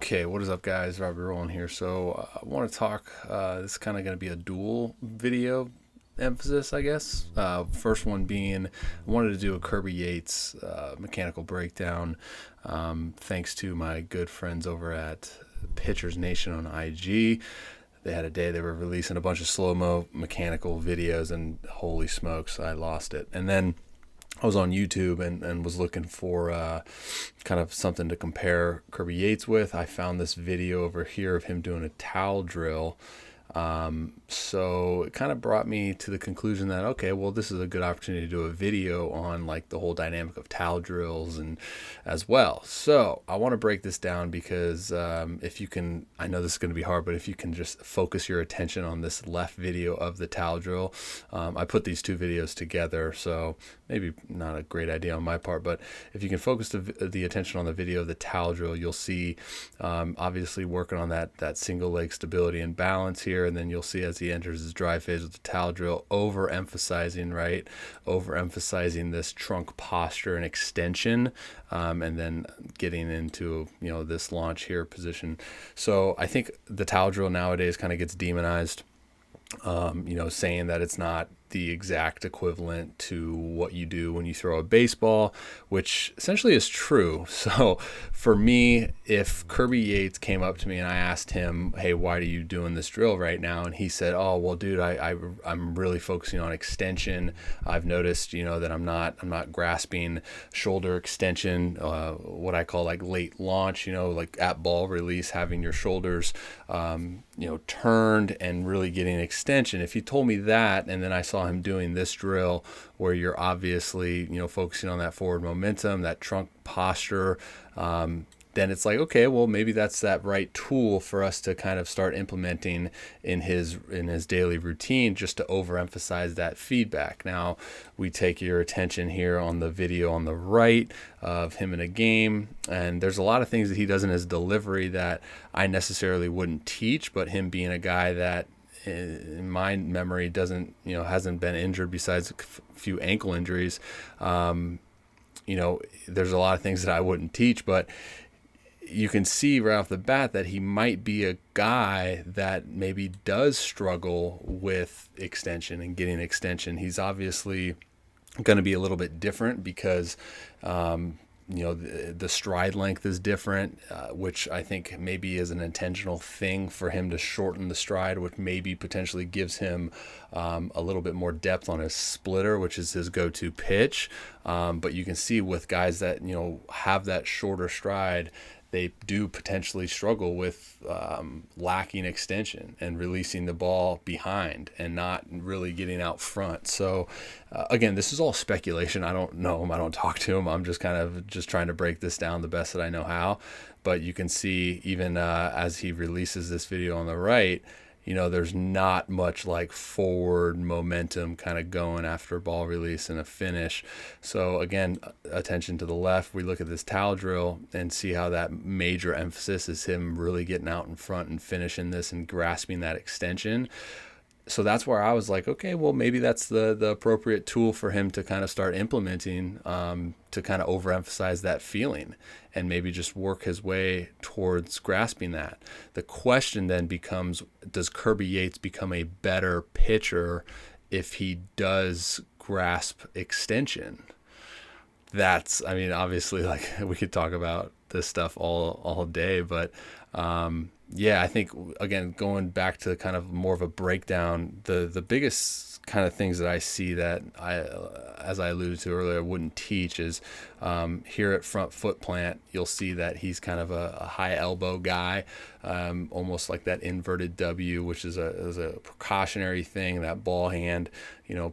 Okay, what is up, guys? Robbie Rowland here. So I want to talk. This is kind of going to be a dual video emphasis, I guess. First one being, I wanted to do a Kirby Yates mechanical breakdown. Thanks to my good friends over at Pitchers Nation on IG. They had a day they were releasing a bunch of slow-mo mechanical videos, and holy smokes, I lost it. And then I was on YouTube and was looking for kind of something to compare Kirby Yates with. I found this video over here of him doing a towel drill. So it kind of brought me to the conclusion that, okay, well, this is a good opportunity to do a video on like the whole dynamic of towel drills and as well. So I want to break this down because if you can, I know this is going to be hard, but if you can just focus your attention on this left video of the towel drill. I put these two videos together, so maybe not a great idea on my part, but if you can focus the attention on the video of the towel drill, you'll see obviously working on that single leg stability and balance here. And then you'll see as he enters his dry phase with the towel drill, overemphasizing this trunk posture and extension, and then getting into this launch here position. So I think the towel drill nowadays kind of gets demonized, saying that it's not the exact equivalent to what you do when you throw a baseball, which essentially is true. So for me, if Kirby Yates came up to me and I asked him, hey, why are you doing this drill right now? And he said, oh, well, dude, I'm really focusing on extension. I've noticed, that I'm not grasping shoulder extension, what I call like late launch, like at ball release, having your shoulders, turned and really getting extension. If he told me that, and then I saw him doing this drill where you're obviously, focusing on that forward momentum, that trunk posture, then it's like, okay, well, maybe that's that right tool for us to kind of start implementing in his daily routine, just to overemphasize that feedback. Now, we take your attention here on the video on the right of him in a game, and there's a lot of things that he does in his delivery that I necessarily wouldn't teach, but him being a guy that in my memory hasn't been injured besides a few ankle injuries. There's a lot of things that I wouldn't teach, but you can see right off the bat that he might be a guy that maybe does struggle with extension and getting extension. He's obviously going to be a little bit different because the stride length is different, which I think maybe is an intentional thing for him to shorten the stride, which maybe potentially gives him a little bit more depth on his splitter, which is his go-to pitch. But you can see with guys that have that shorter stride, they do potentially struggle with lacking extension and releasing the ball behind and not really getting out front. So again, this is all speculation. I don't know him. I don't talk to him. I'm just trying to break this down the best that I know how. But you can see even as he releases this video on the right, there's not much like forward momentum kind of going after ball release and a finish. So again, attention to the left, we look at this towel drill and see how that major emphasis is him really getting out in front and finishing this and grasping that extension. So that's where I was like, okay, well, maybe that's the appropriate tool for him to kind of start implementing, to kind of overemphasize that feeling and maybe just work his way towards grasping that. The question then becomes, does Kirby Yates become a better pitcher if he does grasp extension? Obviously, like, we could talk about this stuff all day, but I think, again, going back to kind of more of a breakdown, the biggest kind of things that I see that as I alluded to earlier, I wouldn't teach is here at front foot plant, you'll see that he's kind of a high elbow guy, almost like that inverted W, which is a precautionary thing, that ball hand,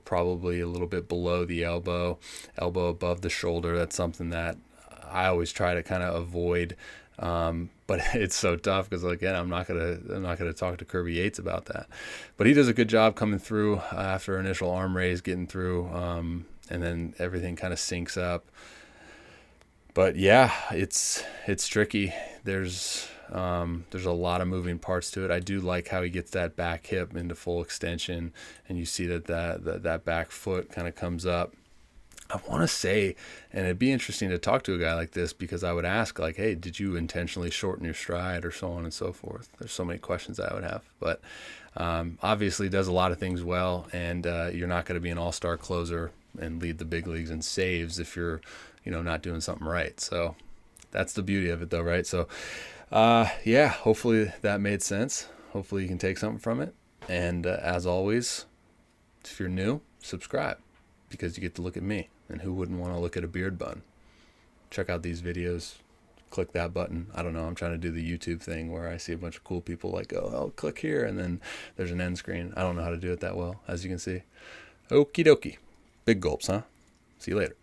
probably a little bit below the elbow above the shoulder. That's something that I always try to kind of avoid. But it's so tough because, again, I'm not gonna talk to Kirby Yates about that. But he does a good job coming through after initial arm raise, getting through, and then everything kind of syncs up. But yeah, it's tricky. There's a lot of moving parts to it. I do like how he gets that back hip into full extension, and you see that back foot kind of comes up. I want to say, and it'd be interesting to talk to a guy like this, because I would ask, like, hey, did you intentionally shorten your stride, or so on and so forth. There's so many questions I would have, but obviously does a lot of things well, and you're not going to be an all-star closer and lead the big leagues in saves if you're, not doing something right. So that's the beauty of it, though, right? So yeah, hopefully that made sense. Hopefully you can take something from it. And as always, if you're new, subscribe, because you get to look at me. And who wouldn't want to look at a beard bun? Check out these videos. Click that button. I don't know. I'm trying to do the YouTube thing where I see a bunch of cool people like, oh, I'll click here, and then there's an end screen. I don't know how to do it that well, as you can see. Okie dokie. Big gulps, huh? See you later.